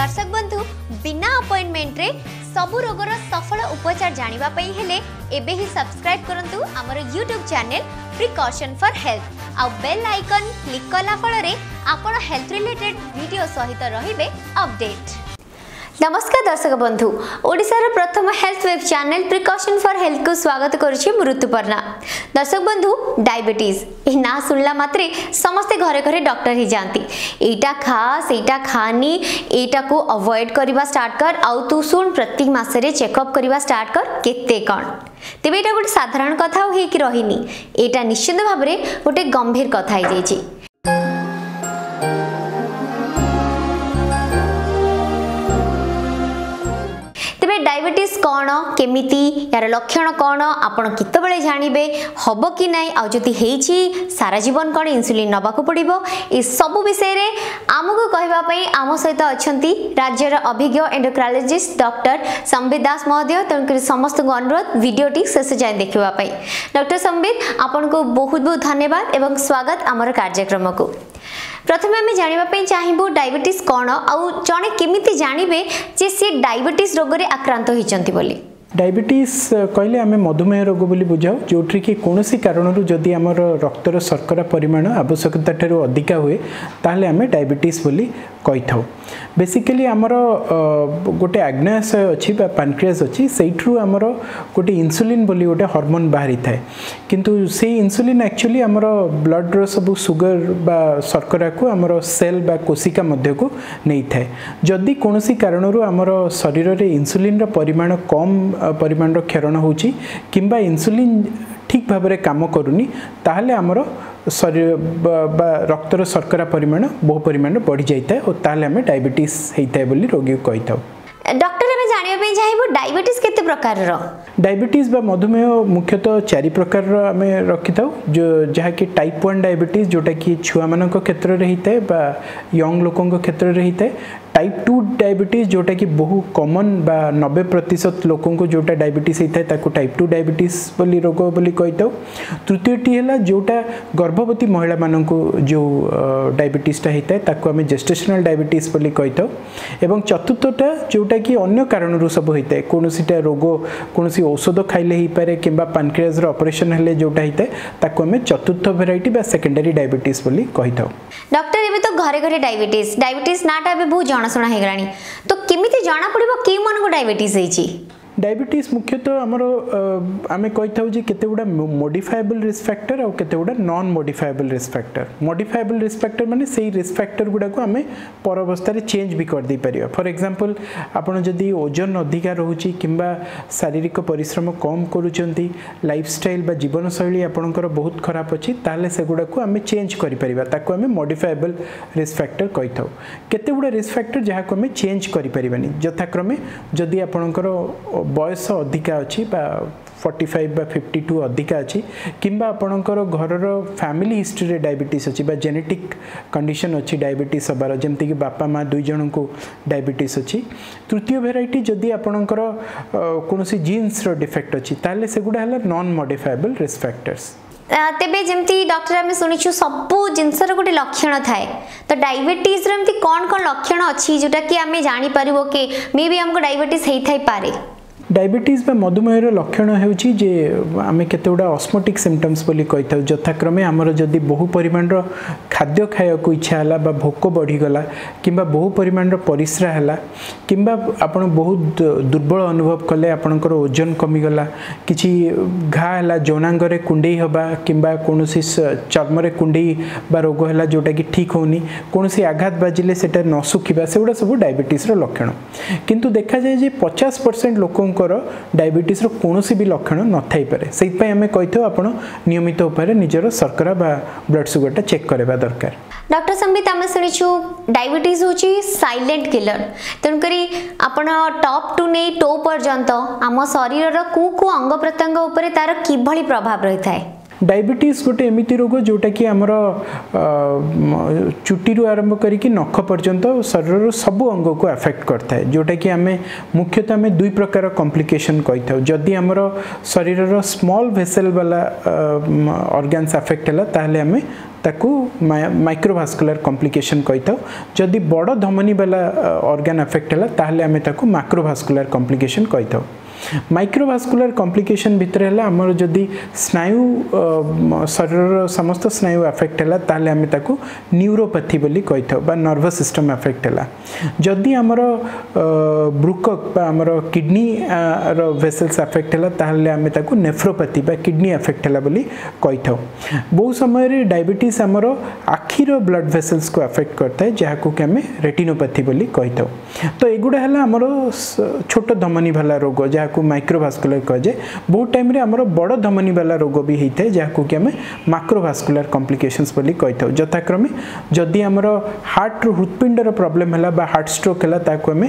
दर्शक बंधु बिना अपॉइंटमेंट रे सबु रोगर सफल उपचार जानिबा पई हेले एबे ही सब्सक्राइब करंतु हमर YouTube channel precaution for health आ बेल आइकन क्लिक कला फल रे आपण हेल्थ रिलेटेड वीडियो सहित रहिबे अपडेट। नमस्कार दर्शक बंधु ओडिशार प्रथम health web channel precaution for health को स्वागत करुछि ऋतुपर्णा। दर्शक बंधु डायबिटीज ए ना सुनला मात्रे समस्ते घरे घरे डॉक्टर ही जानती एटा खा सेटा खानी एटा को अवॉइड करबा स्टार्ट कर आउ तू सुन प्रत्येक मासरे चेकअप करबा स्टार्ट कर केते कोन तेबे एटा गोटे साधारण कथा होई कि रहिनी एटा निश्चित भाबरे गोटे गंभीर कथा ही जाईछि। डायबिटीज कौन केमिति यार लक्षण कौन आपण कितबेले जानिबे हबो कि नाही आ जति हेछि सारा जीवन कोन इंसुलिन नबाको पड़िबो ए सब विषय रे आमको कहबा पई आम सहित अछंती राज्यर अभिज्ञ एंडोक्राइनोलॉजिस्ट डॉक्टर संबित दास महोदय तनकर समस्त को अनुरोध वीडियोटी शेष जाय देखिबा पई। डॉक्टर संबित आपन को बहुत बहुत धन्यवाद एवं स्वागत हमर कार्यक्रम को। प्रथमे आम जानिबा चाहिबो डायबिटीज कौन आउ जने केमिति जानिबे जे से डायबिटीज रोग रे आक्रांत होइचंती बोली। डायबिटीज कहले आम मधुमेह रोग बोली बुझाऊ जोठी कि कोनोसी कारणरू जदि आमर रक्तर शर्करा परिमाण आवश्यकता ठारू अधिका हुए ताहले आम डायबिटीज बोली कहि थाउ। बेसिकली आमर गोटे आग्नेयाशय अछि बा पैनक्रियास अछि सेइठरू आमर गोटे इंसुलिन बोली गोटे हार्मोन बाहरी थाए किंतु से इंसुलिन एक्चुअली आमर ब्लड रो सब सुगर बा शर्करा को आमर सेल बा कोशिका मध्य को नहीं थाए। जदि कोनोसी कारणरू आमर शरीर रे इंसुलिन रो परिमाण कम परिमाण रो क्षरण होची किंबा इंसुलिन ठीक भाव में काम करूनी ताहले आमर शरीर बा रक्तर शर्करा परिमाण बहु परिमाण बढ़ी जाए और ताहले आम डायबिटीज होता है बोली रोगी को कही था। डॉक्टर हमें जानिबा चाहिए डायबिटीज केते प्रकार रो डायबिटीज बा मधुमेह मुख्यतः 4 प्रकार आम रखी था जो जहाँ कि टाइप 1 डायबिटीज जोटा कि छुआ मान क्षेत्र में होता है बा यंग लोकों क्षेत्र में होता है। टाइप 2 डायबिटीज जोटा कि बहु कॉमन बा 90% लोकों को जोटा डायबिटीज होता है ताको टाइप 2 डायबिटीज बोली रोग बोली कही था। तृतीयटी है जोटा गर्भवती महिला मान को जो डायबिटीजटा होता है ताको आम जेस्टेशनल डायबिटीज बोली कही था। एवं चतुर्थटा जोटा कि अन्य कारणरू सब होता है कौनसीटा रोग कौन औषध खाइले ही पारे किंबा पैनक्रियास रो ऑपरेशन हेले जोटा होता है ताको आम चतुर्थ वेराइटी बा सेकेंडरी डायबिटीज बोली कही था। डॉक्टर एबे तो घरे घरे डायबिटीज नाटा एबे बहुत जणाशुना हे गलानी तो केमिति जाना पड़िबो के मन को डायबिटीज हेछि। डायबिटीज मुख्यतः आमर आम कही था कि केते गुडा मॉडिफाएबल रिस्क फैक्टर और केते गुडा non modifiable risk factor. Modifiable risk factor माने सेही रिस्क फैक्टर गुडा को आम पर अवस्था रे चेंज भी कर दे परियो। फॉर एग्जांपल आपण जदी ओजन अधिका रहउची किंबा शारीरिक परिश्रम कम करूचंती लाइफस्टाइल बा जीवन शैली आपणकर बहुत खराब अछि ताले से गुडा को आम चेंज करि परिबा ताको आम मॉडिफाएबल रिस्क फैक्टर कहि थाउ। केते गुडा रिस्क फैक्टर जहा को आम चेंज करि परिबानी यथाक्रमे जदी आपणकर बयस अधिका अच्छी 45 बा 52 अधिका अच्छी किंबा आपणकर घरर फैमिली हिस्ट्री रे डायबिटीज अच्छी बा जेनेटिक कंडीशन अच्छी डायबिटीज हबार जमती कि बापा माँ दुई जन को डायबिटीज अच्छी। तृतीय वेराइटी जदि आपणकर कोनोसी जीन्स रो डिफेक्ट अच्छी ताले सेगुडा हला नॉन मॉडिफाएबल रिस्क फैक्टर्स। तेबे जेमती डॉक्टर आमे सुनिछु सबु जिंसर गोटे लक्षण थाए तो डायबिटीज रे एमती कोन कोन लक्षण अछि जोटा कि आमे जानि परिबो कि मे बी हमको डायबिटीज हेइ थाइ पारे। डायबिटीज बा मधुमेह लक्षण होउची जे आमे केते गुडा ऑस्मोटिक सिम्पटम्स बोली कहि था यथाक्रमे हमर जदी बहु परिमाण रो खाद्य खाया को इच्छा हला बा भोक बढ़ी गला किंबा बहु परिमाण रो परिश्रा हला किंबा आपण बहुत दुर्बल अनुभव कले आपणकर ओजन कमी गला किछि घा हला जनांग रे कुंडेई हबा किंबा कोनोसी चर्म रे कुंडेई बा रोग हला जोटा कि ठीक होनी कोनोसी आघात बाजिले सेटा न सुखिबा सेगुडा सब डायबिटीज रो लक्षण। किंतु देखा जाय जे 50% लोकों डायबिटीज रो कोनोसी भी लक्षण न थाई पारे सेइ पय हमें कहिथो आपण नियमित उपाय निजर शर्करा बा ब्लड शुगरटा चेक करबा दरकार। डॉक्टर संबित आम शुणिछु डायबिटीज होची साइलेंट किलर तेणुकरी आपण टॉप टू नै टो पर्यंत आम शरीर रो कु अंग प्रत्यंग ऊपर तार किभली प्रभाव रही थाए। डायबिटीज गोटे एमती रोग जोटा कि आमर चुटी आरंभ करिकी नख पर्यंत शरीर सब अंग को अफेक्ट करता है जोटा कि आम मुख्यतः आम दुई प्रकार कॉम्प्लिकेशन कही था जदि आमर शरीर स्मॉल वेसल वाला ऑर्गन्स अफेक्ट है ताहले आम ताकू माइक्रोवास्कुलर कॉम्प्लिकेशन कही था जदि बड़ धमनी वाला ऑर्गन अफेक्ट है ताहले आम ताकू मैक्रोवास्कुलर कॉम्प्लिकेशन कही था माइक्रोवास्कुलर कॉम्प्लिकेशन भितर है आमर जदि स्नायु शरीर समस्त स्नायु अफेक्ट है ताहले आम ताकू न्यूरोपैथी बोली कही था बा नर्वस सिस्टम अफेक्ट है जदि आमर ब्रुकक बा आमर किडनी रो वेसल्स अफेक्ट है ताहले आम ताकू नेफ्रोपैथी बा किडनी अफेक्ट है बोली कही था बहु समय डायबिटीज आमर आखिर ब्लड वेसल्स को अफेक्ट करता है जहाँ को आम रेटिनोपैथी बोली कही था तो एगुड़ा है आमर छोट धमनी वाला रोग जहाँ को माइक्रोवास्कुलर कह जाए बहुत टाइम रे हमरो बड़ धमनी वाला रोग भी होता है जहाँ को आम मैक्रोवास्कुलर कॉम्प्लिकेशंस बोली कही था यथाक्रमे जदि हमरो हार्ट हृदपिंडर प्रॉब्लम है बा हार्ट स्ट्रोक है ताको आम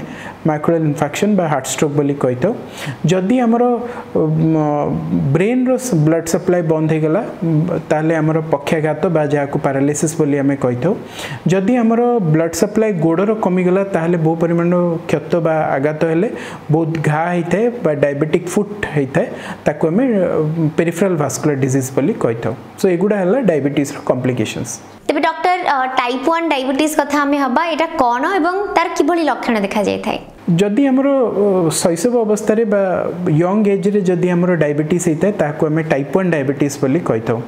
माइक्रोल इन्फेक्शन बा हार्ट स्ट्रोक बोली कही था जदि हमरो ब्रेन रो ब्लड सप्लाई बंद हो गला ताले हमरो पक्षाघात बा जहाँ को पैरालिसिस बोली आम कही था जदि हमरो ब्लड सप्लाई गोड़र कमी गला ताले बहु परिमाण क्षत बा आघात हेले बहुत घा होता है डायबिटिक फुट होता है ताको हमें पेरिफेरल वास्कुलर डिजीज बोली कही था सो एगुड़ा है डायबिटीज कॉम्प्लिकेशंस तेबे डॉक्टर टाइप 1 डायबिटीज कथा हमें हबा एटा कोन एवं तार किभली लक्षण देखा जाय थाए जदि हमरो शैशव अवस्था रे बा यंग एज रे जदि हमरो डायबिटीज होता है ताको हमें टाइप 1 डायबिटीज बोली कही था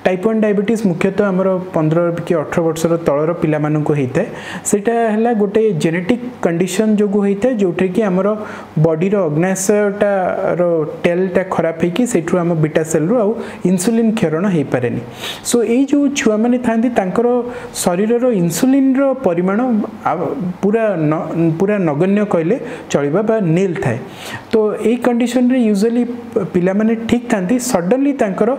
टाइप 1 डायबिटीज मुख्यतः हमरो 15 कि 18 वर्षर तलर पिला माननको होता है सेटा हला गोटे जेनेटिक कंडीशन जोगु होता है जोठे कि हमरो बॉडी रो अग्नाशयटा रो टेलटा खराब है कि सेठु हम बीटा सेल रो आ इंसुलिन क्षरण हे पारेनी सो ए जो छुआ माने थांदी तांकर शरीर रो इंसुलिन रो परिमाण पूरा नगण्य कहले चलिबा बा नील थाए तो ए कंडीशन रे यूजुअली पिला माने ठीक थांती सडनली तांकर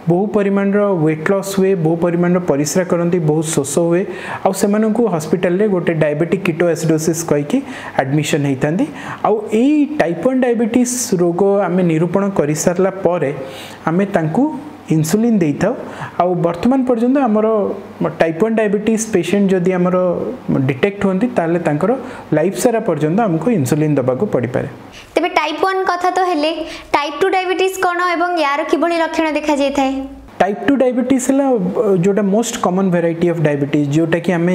बहु परिमाण रो वेट लॉस हुए बहु परिमाण रो परिश्रा करंती बहुत शोष हुए आ सेमानन को हॉस्पिटल रे गोटे डायबिटिक कीटोएसिडोसिस कहि कि एडमिशन हेई थांती आ ए टाइप 1 डायबिटीज रोग आमे निरूपण करि सारला परे आमे तांकू इंसुलिन दे था आ वर्तमान पर्यंत आमर टाइप 1 डायबिटीज पेशेंट जदि आमर डिटेक्ट होती ताले तांकर लाइफ सारा पर्यंत हमको इंसुलिन दबाको पड़ी पारे तेबे टाइप 1 कथा तो हेले टाइप 2 डायबिटीज कोन एवं यार किभली लक्षण देखा जाय थाए टाइप 2 डायबिटीज है जोटा most common variety of diabetes जोटा कि आम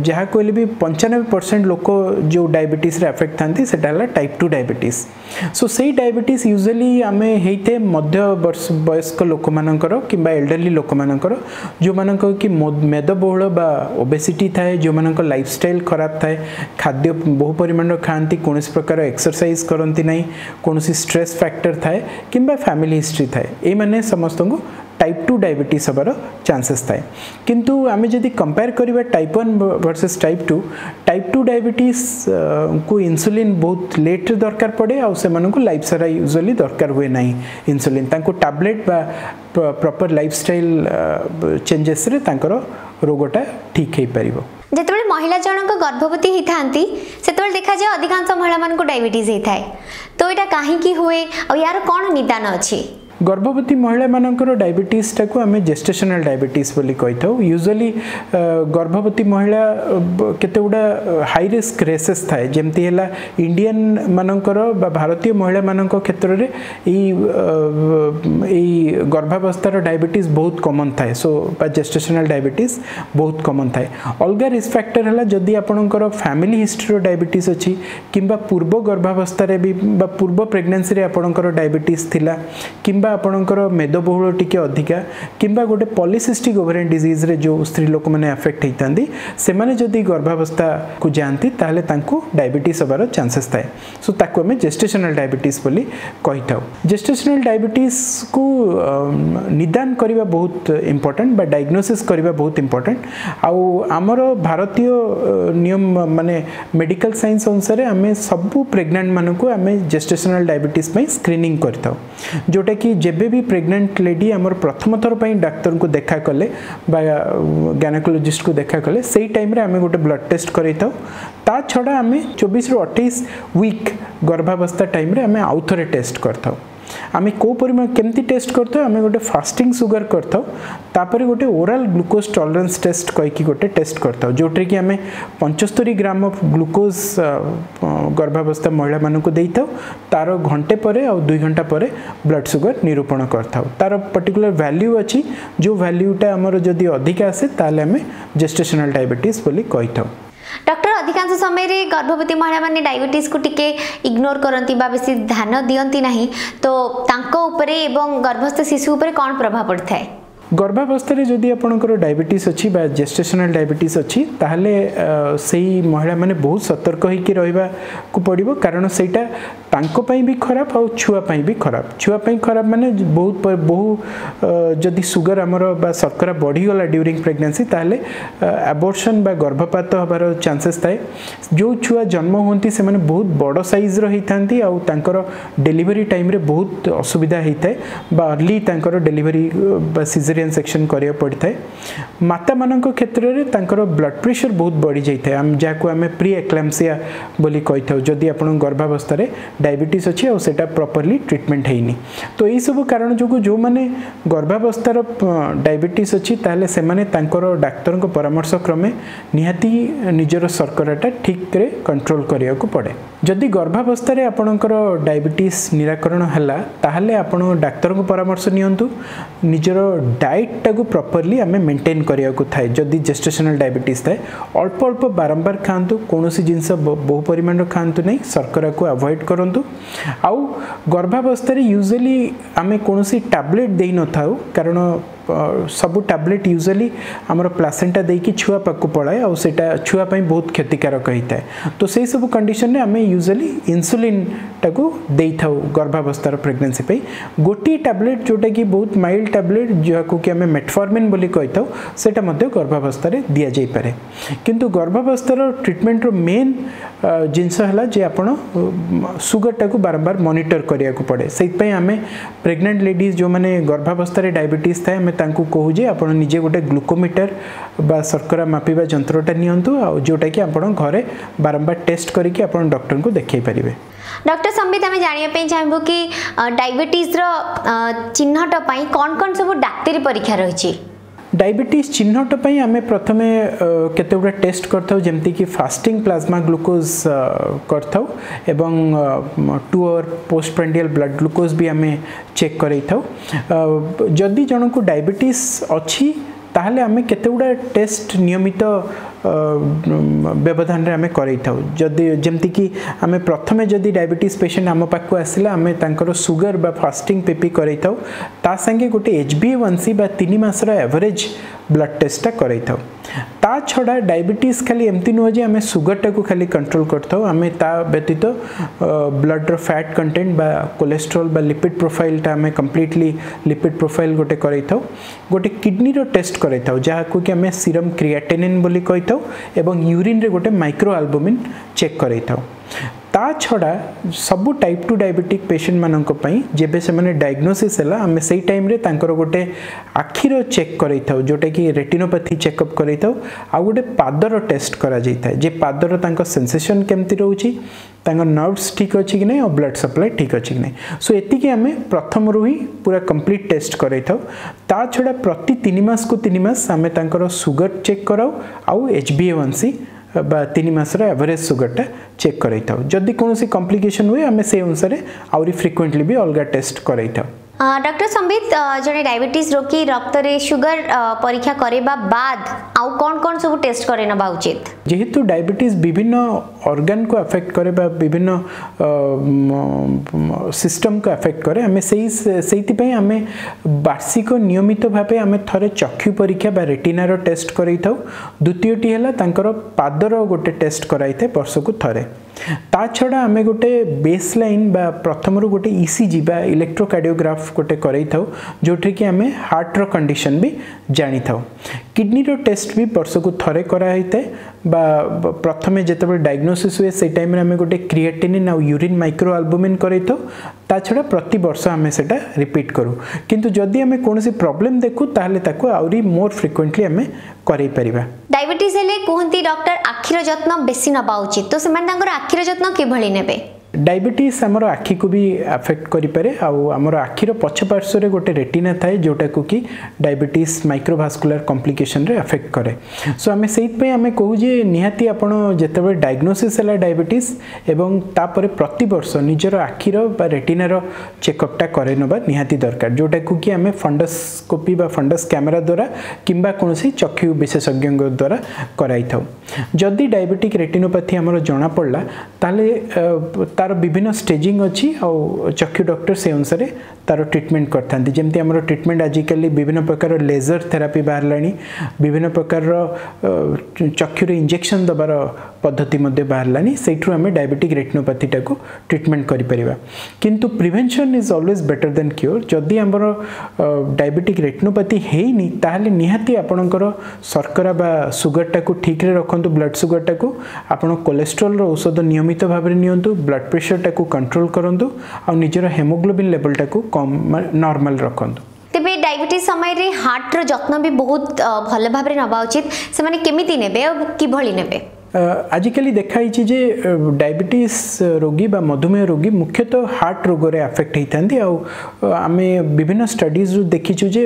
जहाँ कहले भी 95% लोक जो डायबिटीज रे अफेक्ट थांती सेटा हला टाइप 2 डायबिटीज सो सेही डायबिटीज यूजुअली आम होते मध्य वयस्क लोक मानकर किंबा एल्डरली लोक मानकर जो मानक कि मेदबहुल बा ओबेसिटी थाए जो मानक लाइफस्टाइल खराब थाए खाद्य बहु परिमाण खाती कौन प्रकार एक्सरसाइज करती ना कौन स्ट्रेस फैक्टर थाए किंबा फैमिली हिस्ट्री थाए ये माने समस्त को टाइप 2 डायबिटीज हबार चांसेस थाए किंतु आमे जदि कंपेयर करिबा टाइप 1 वर्सेस टाइप 2 डायबिटीज को इंसुलिन बहुत लेट दरकार पड़े आ से मानको लाइफ सारा यूजुअली दरकार हुए नहीं इंसुलिन तांको टैबलेट बा प्रॉपर लाइफस्टाइल चेंजेस रे तांकर रोगटा ठीक हे परिबो जेतेबेले महिला जनक गर्भवती ही थांती सेतेबेले देखा जाय अधिकांश महिला मान को डायबिटीज हे थाए तो एटा काहे की हुए और यार कोन निदान अछि गर्भवती महिला मानकर डायबिटीज टाको आम जेस्टेशनल डायबिटीज बोली कही था यूजुअली गर्भवती महिला केते गुडा हाई रिस्क रेसेस थाए जेमती हैला इंडियन मानकर बा भारतीय महिला मानक क्षेत्र रे ई गर्भावस्थार डायबिटीज बहुत कॉमन थाए सो बा जेस्टेशनल डायबिटीज बहुत कॉमन थाए अलगा रिस्क फैक्टर हैला जदि आपनकर फैमिली हिस्ट्री डायबिटीज अछि किंबा पूर्व गर्भावस्था रे भी बा पूर्व प्रेगनेंसी रे आपनकर डायबिटीज थिला किंबा आपणकर मेदबहुल टिके अधिका किंबा गोटे पॉलीसिस्टिक ओवेरियन डिजीज रे जो स्त्री लोक मैंने अफेक्ट होती से माने जदि गर्भावस्था को जाती ताहले तांको डायबिटीज हबार चांसेस थाए सो ताको आमे जेस्टेशनल डायबिटीज बोली कही था जेस्टेशनल डायबिटीज को निदान करबा बहुत इंपोर्टेंट बा डायग्नोसिस करबा बहुत इंपोर्टेंट आउ आमर भारतीय नियम माने मेडिकल साइंस अनुसार आमे सब प्रेग्नेंट मानक आमे जेस्टेशनल डायबिटीज पई स्क्रीनिंग करता जोटा कि जेबे भी प्रेग्नेंट लेडी आमर प्रथम थर पई डॉक्टर को देखा कले बा गायनेकोलॉजिस्ट को देखा कले सेही टाइम रे आमे गोटे ब्लड टेस्ट करैता ता छडा आमे 24 रु 28 वीक गर्भावस्था टाइम रे आमे आउथरे टेस्ट करता आम कौ परिमाण केमती टेस्ट करता आम गोटे फास्टिंग सुगर करतापर गोटे ओराल ग्लूकोज टॉलरेंस टेस्ट कहीकि गोटे टेस्ट करता जोटे कि आम 75 ग्राम ऑफ ग्लूकोज गर्भावस्था महिला मानक देता तार घंटे पर आ 2 घंटा पर ब्लड सुगर निरूपण करता तार पर्टिकुलर वैल्यू अच्छी जो वैल्यूटा आमर जदि अधिक आसे ताले आम जेस्टेशनल डायबिटीज बोली कही था। डॉक्टर अधिकांश समय रे गर्भवती महिला माने डायबिटीज को टिके इग्नोर करंती बा बेसी ध्यान दियंती नहीं तो तांको उपरे एवं गर्भस्थ शिशु उपरे कौन प्रभाव पड़ता है? गर्भावस्था रे जदि आपनकर डायबिटीज अच्छी बा जेस्टेशनल डायबिटीज अच्छी ताहले सेही महिला माने बहुत सतर्क होइके रहबा को पड़िबो कारण सेटा तांको पई भी खराब और छुआ पई भी खराब। छुआ पई खराब माने बहु जदि सुगर हमर बा शर्करा बढ़ी गला ड्यूरिंग प्रेगनेंसी ताहले एबॉर्शन बा गर्भपात हबार चांसेस थाए। जो छुआ जन्म होंती से माने बहुत बड़ साइज रो हिथांती आ तांकर डिलीवरी टाइम रे बहुत असुविधा हिताए बा अर्ली तांकर डिलीवरी बा सिजेरियन सेक्शन करिया पड़ता है। माता मानक क्षेत्र में तांकर ब्लड प्रेशर बहुत बढ़ी जाए आम जहाँ आम प्री एक्लाम्सिया बोली कही था जदि आप गर्भावस्था डायबिटीज अच्छी और सेटा प्रॉपर्ली ट्रीटमेंट है तो यही सब कारण जो जो मैंने गर्भावस्थार डायबिटीज अच्छी ताहले से माने तांकर डाक्तर परामर्श क्रमे निहाती निजर शर्कराटा ठीक रे कंट्रोल करिया को पड़े। जदि गर्भावस्था आपणकर डायबिटीज निराकरण है ताहले आपण डाक्तर परामर्श नियंतु निजर डाइट टाकू प्रॉपर्ली आम मेंटेन करिया को थाए। जदि जेस्टेशनल डायबिटीज थाए अल्प अल्प बारंबार खातु कौन जिनस बहु परिमाण खातु नहीं शर्करा को अवॉइड करूँ। आउ गर्भावस्था यूजुअली आम कौन टैबलेट दे न था कारण सबू टैबलेट यूजुअली आमर प्लासेंटा देकी छुआ पाक पड़ाए और सेटा छुआ पाई बहुत क्षतिकारक होता है तो से सब कंडीशन में आम यूजुअली इंसुलिन टाकू दे था गर्भावस्थार प्रेगनेंसी पे गोटे टैबलेट जोटा कि बहुत माइल्ड टैबलेट जहाँ कि आम मेटफॉर्मिन बोली कही था सेटा मध्य गर्भावस्था दि जाई पारे। किंतु गर्भावस्थार ट्रीटमेंट मेन जिनस है जे आपण सुगर टाकू बारंबार मॉनिटर करिया को पड़े से आम प्रेग्नेंट लेडीज जो मैंने गर्भावस्था डायबिटीज थाए तांकू कहू जे आपण निजे गोटे ग्लूकोमीटर बा शर्करा मापिबा जंत्रटा नियंतु आ जोटा कि आपण घरे बारंबार टेस्ट करके आपण डॉक्टर को देखाई परिबे। डॉक्टर संबित आम जाना चाहबू कि डायबिटीज चिन्हट पाई कौन कौन सब डाक्तरी परीक्षा रही? डायबिटीज चिन्हट पाई आम प्रथमे केते गुडा टेस्ट करथाउ जेमती कि फास्टिंग प्लाज्मा ग्लूकोज करथाउ एवं 2 hour post prandial blood glucose भी आम चेक करथाउ। जदि जनकु डायबिटीज अच्छी ताहले आम केते गुडा टेस्ट नियमित व्यवधान आम करथाउ। जदि जेमती कि आम प्रथमे जदि डायबिटीज पेशेंट आम पाखु आसिला आम तांकर सुगर बा फास्टिंग पेपी करथाउ ता संगे गोटे HbA1c बा 3 मासर एवरेज ब्लड टेस्टा करथाउ। ता छड़ा डायबिटीज खाली एमती नुह जे आम सुगर टाकू खाली कंट्रोल करथाउ आम ता व्यतीत ब्लड फैट कंटेंट बा कोलेस्ट्रोल बा लिपिड प्रोफाइल ता आम कंप्लीटली लिपिड प्रोफाइल गोटे करथाउ। गोटे किडनी रो टेस्ट करथाउ जहाँ को कि आम सीरम क्रिएटिनिन बोली कहिथाउ एवं यूरिन रे गोटे माइक्रो एल्बुमिन चेक करथाउ। ता छड़ा सबू टाइप 2 डायबिटिक पेशेंट मानक पई जेबे से माने डायग्नोसिस हैला आमे सेई टाइम रे तांकर गोटे आखिरो चेक करैथाउ जोटा कि रेटिनोपैथी चेकअप करैथाउ आ गोटे पादर टेस्ट करा जाइथा जे पादर तांकर सेंसेशन केमती रहउची तांकर नर्व्स ठीक अछि कि नै और ब्लड सप्लाई ठीक अछि कि नै सो एति कि आमे प्रथम रु ही पूरा कंप्लीट टेस्ट करैथाउ। ता छड़ा प्रति 3 मास को 3 मास आमे तांकर सुगर चेक कराउ आ HbA1c बा 3 मासर एवरेज सुगरटा चेक करैथाउ। जदि कोनोसी कॉम्प्लिकेशन हुए आमे से अनुसार आउरी फ्रिक्वेंटली भी अलगा टेस्ट करैथाउ। डॉक्टर संबित जने डायबिटीज रोगी रक्त रे शुगर परीक्षा करेबा बाद आउ कौन कौन सब टेस्ट करे ना उचित? जेहेतु डायबिटीज विभिन्न ऑर्गन को अफेक्ट करे बा विभिन्न सिस्टम को अफेक्ट करे आमे सेही पई आमे वार्षिक नियमित भाबे आमे थरे चक्षु परीक्षा बा रेटिना रो टेस्ट करैथाउ। द्वितीयटी हला तांकर पादर गोटे टेस्ट कराइथे वर्षको थरे। ता छड़ा आमे गोटे बेसलाइन बा प्रथम रु गोटे ECG बा इलेक्ट्रोकार्डियोग्राफ गोटे करैथाउ जोठी कि आमे हार्ट रो कंडीशन भी जानि थाउ। किडनी रो टेस्ट भी वर्षको थरे करा होइते बा प्रथमे जेतबे डायग्नोसिस हुए से टाइम रे आमे गोटे क्रिएटिनिन आ यूरिन माइक्रो एल्बुमिन करैथाउ। ता छड़ा प्रति वर्ष आमे सेटा रिपीट करू किंतु जदि आमे कोनोसी प्रॉब्लम देखु ताहले ताको आउरी मोर फ्रिक्वेंटली आमे करै परिबा। डायबिटीज हेले कहंती डॉक्टर आखिर जत्न बेसी नबा उचित तो सेमान तांकर आखिर जत्न के भली नेबे? डायबिटीज आमर आखि को भी अफेक्ट करें आमर आखिर पछ पार्श्व गोटे रेटिना थाए जोटा को कि डायबिटीज माइक्रोभास्कुलर कॉम्प्लिकेशन रे अफेक्ट करे सो आम से आम कहू जे निहाती आपण जिते डायग्नोसिस है डायबिटीज एवं तापर प्रति वर्ष निजर आखिर बा रेटिनार चेकअपटा करे नबा निहाती दरकार जोटा को कि आम फंडोस्कोपी बा फंडस कैमेरा द्वारा किंबा कौन चक्षु विशेषज्ञ द्वारा कराई था जदि डायबिटिक रेटिनोपैथी आमर जना पड़ला ताले तार विभिन्न स्टेजिंग अच्छी और चक्षु डॉक्टर से अनुसार तार ट्रीटमेंट करता जमती आमर ट्रीटमेंट आजिकल विभिन्न प्रकार लेजर थेरापी बाहर विभिन्न प्रकार चक्षुरे इंजेक्शन दबार पद्धति बाहर से आम डायबिटिक रेटिनोपैथी टाको ट्रीटमेंट करिपरिबा किंतु prevention is always better than cure जदि आमर डायबिटिक रेटिनोपैथी हेनी ताहले निहाती आपणकर शर्करा बा सुगर टाको ठीक रे रखंतु ब्लड सुगर टाको आपण कोलेस्ट्रॉल रो औषध नियमित भाव में नियंतु ब्लड प्रेशर टाको कंट्रोल करंतु आ निजर हेमोग्लोबिन लेवल टाको कम नॉर्मल रखंतु तेबे डायबिटीज समय रे हार्ट रो जत्न भी बहुत भल भाव में नबा उचित से माने केमिति नेबे और किभली नेबे आजिकल देखाई जे डायबिटीज रोगी बा मधुमेह रोगी मुख्यतः हार्ट रोग रे अफेक्ट होती आमे विभिन्न स्टडीज देखीचु जे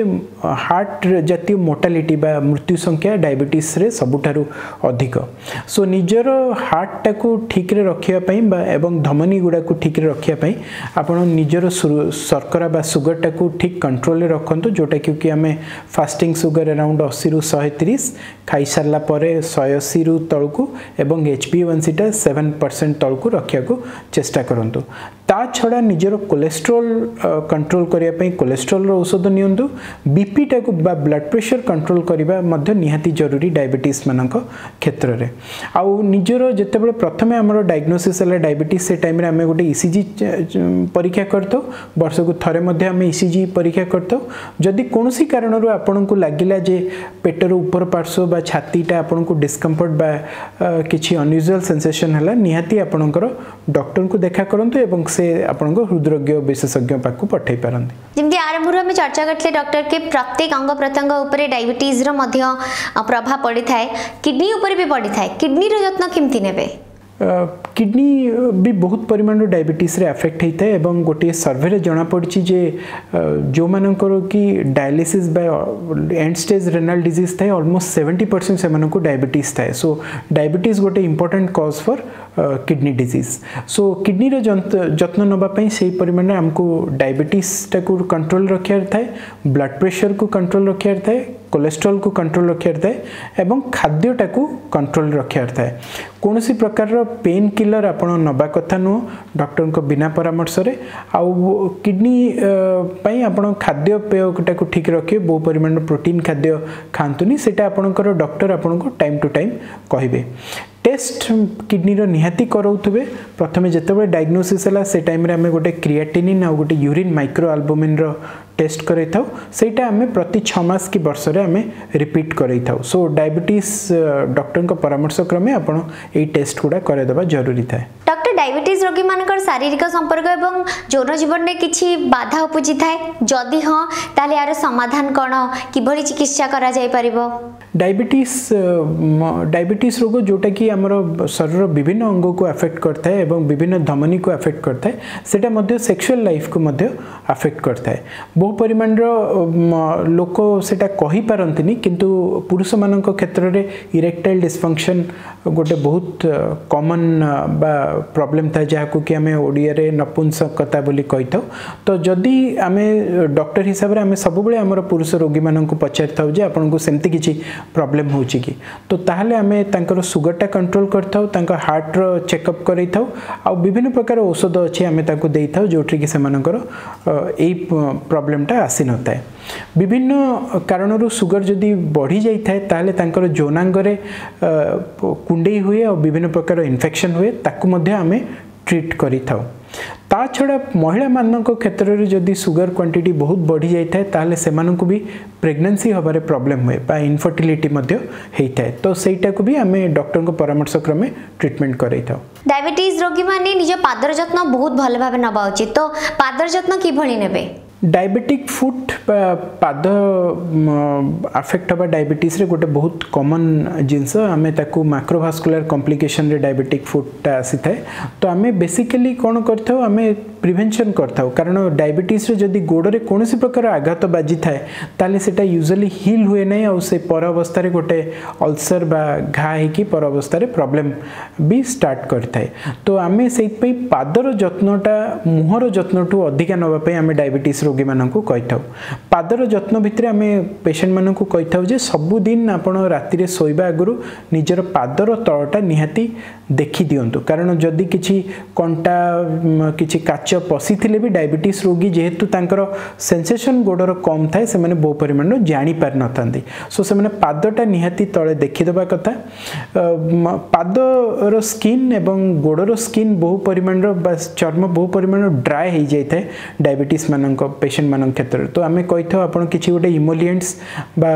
हार्ट जातीय मोर्टालिटी बा मृत्यु संख्या डायबिटीज रे सबुठारु अधिक सो निजर हार्ट टाको ठीक रे रखिया पई बा एवं धमनी गुडा को ठीक रे रखिया पई आपण निजर शर्करा बा सुगर टाको ठीक कंट्रोल रे रखंतु जोटा कि आमे फास्टिंग सुगर अराउंड 80 रु 130 खाई सारला परे 180 रु तळकु एवं HbA1c 7% तलकू रखा को चेष्टा करंतु ता छड़ा निजर कोलेस्ट्रोल कंट्रोल करिया पई कोलेस्ट्रोल रो औषध नियंतु बीपी टाको बा ब्लड प्रेशर कंट्रोल करिबा मध्य निहाती जरूरी डायबिटीज मानक क्षेत्र रे आउ निजर जेतेबेले प्रथमे हमरो डायग्नोसिस हला डायबिटीज से टाइम रे हमें गोटे ईसीजी परीक्षा करतो वर्ष को थरे मध्य हमें ईसीजी परीक्षा करतो जदि कोनोसी कारण रो आपन को लागिला जे पेटर ऊपर पार्श्व बा छातीटा आपन को डिस्कम्फर्ट बा किछि अनयूजुअल सेंसेशन हला निहाती आपनकर डॉक्टर को देखा करंतु एवं से आपनको हृदरोग विशेषज्ञ पाखु पठाई पारंती जेमती आरंभ में चर्चा करते डॉक्टर के प्रत्येक अंग प्रत्यंग ऊपर डायबिटीज रो मध्य प्रभाव पड़ी थाए किडनी ऊपर भी पड़ी थाए किडनी रो जत्न केमती नेबे किडनी भी बहुत परिमाण डायबिटीज रे अफेक्ट होता है एवं गोटे सर्वे रे जना पड़ी जे जो मानकर कि dialysis by end stage renal disease थाए ऑलमोस्ट 70% से मानको डायबिटीज थाए सो डायबिटीज गोटे important cause for kidney disease so kidney रे जत्न नबा पई सेही परिमाण हमको डायबिटीज टाको कंट्रोल रखियार थाए ब्लड प्रेशर को कंट्रोल रखियार थाए कोलेस्ट्रॉल को कंट्रोल रखियार थाए एवं खाद्य टाको कंट्रोल रखियार थाए कोनोसी प्रकार रो पेन किलर आपण नबा कथा नो डॉक्टर को बिना परामर्श रे आउ किडनी पई आपण खाद्य पेय टाको ठीक रखे बहु परिमाण प्रोटीन खाद्य खांतुनी सेटा आपणकर डॉक्टर आपण को टाइम टू टाइम कहिबे टेस्ट किडनी रो निहाती करौथबे प्रथमे जेतेबे डायग्नोसिस हला से टाइम रे हमें गोटे क्रिएटिनिन आ गोटे यूरिन माइक्रो एल्बुमिन रो टेस्ट करै थाउ सेटा हमें प्रति 6 मास की वर्ष रे हमें रिपीट करै थाउ सो डायबिटीज डॉक्टर को परामर्श क्रमे आपण ए टेस्ट गुडा करे दबा जरूरी थाए डॉक्टर डायबिटीज रोगी मानकर शारीरिक संपर्क एवं यौन जीवन में किछि बाधा उपजि थाए जदि हां ताले यार समाधान कोन किभली चिकित्सा करा जाय परिबो डायबिटीज रोग जोटा कि हमर शरीर विभिन्न अंगों को अफेक्ट करता है एवं विभिन्न धमनी को अफेक्ट करता है सेटा मध्य सेक्सुअल लाइफ को मध्य अफेक्ट करता है बहु परिमाण लोक सेटा कहि पारंतिनी किंतु पुरुष मानक क्षेत्र रे इरेक्टाइल डिसफंक्शन गोटे बहुत कॉमन बा प्रॉब्लम था जहाँ को कि आम ओडिया रे नपुंसकता बोली कहि थाउ तो जदि आमे डॉक्टर हिसाब रे आमे सब बेले हमर पुरुष रोगी मानन को पचारि थाउ जे आपन को सेमति किछि प्रॉब्लम होछि कि तो ताहले आमे तांकर सुगरटा कंट्रोल करथाउ तांकर हार्ट रो चेकअप करै थाउ आ विभिन्न प्रकार औषध अछि आमे ताको देइ थाउ जोट्री कि सेमानकर एई प्रॉब्लमटा आसी नता है विभिन्न कारणरू सुगर जदि बढ़ी जाई थाए ताहले तांकर जोनांग रे कुंडेई हुए और विभिन्न प्रकार इन्फेक्शन हुए ताकू मध्य आमे ट्रीट करि थाउ ता छड़ा महिला मानक क्षेत्र रे जदि सुगर क्वांटिटी बहुत बढ़ी जाई थाए ताहले सेमानकु भी प्रेगनेंसी हबारे प्रॉब्लम हुए बा इनफर्टिलिटी मध्य हेई थाए तो सेटा को भी आमे डॉक्टर को परामर्श क्रमे ट्रीटमेंट करै थाउ डायबिटीज रोगी माने निज पादर जत्न बहुत भल भाबे नबा उचित तो पादर जत्न कि भली नेबे डायबिटिक फुट पाद आफेक्ट हवा डायबिटीज रे गोटे बहुत कॉमन जिनस आमे ताकू मैक्रोवास्कुलर कॉम्प्लिकेशन रे डायबिटिक फुट आसी थाए तो आमे बेसिकली कोन करथाउ आमे प्रिवेंशन करथाउ कारण डायबिटीज रे जदी गोड़ रे कोनोसी प्रकार आघात बाजी थाए ताले सेटा यूजुअली हील हुए नै आ से पर अवस्था रे गोटे अल्सर बा घा हे की पर अवस्था रे प्रॉब्लम भी स्टार्ट करथाए तो आमे सेत पई पादर जत्नटा मुहर जत्नटू अधिका नबा पई आमे डायबिटीज रोगी माननकू कहिथाउ पादर जत्न भितरे आमे पेशेंट माननकू कहिथाउ जे सब दिन आपण राति रे सोइबा आगुरु निजर पादर तळटा निहाती देखि दियंतु कारण जदी किछि कंटा किछि काच पसिथिले भी डायबिटीज रोगी जेहेतु तांकर सेंसेशन गोडर कम थाए से माने बहु परिमाण जानि पार नथांती सो से माने पादटा निहाती तळे देखि देबा कथा पादर स्किन एवं गोडर स्किन बहु परिमाण चर्म बहु परिमाण ड्राई हो जाए थाए डायबिटीज मानक पेशेंट मानक क्षेत्र तो आमे कहिथाउ आपण किछि गोटे इमोलिएंट्स बा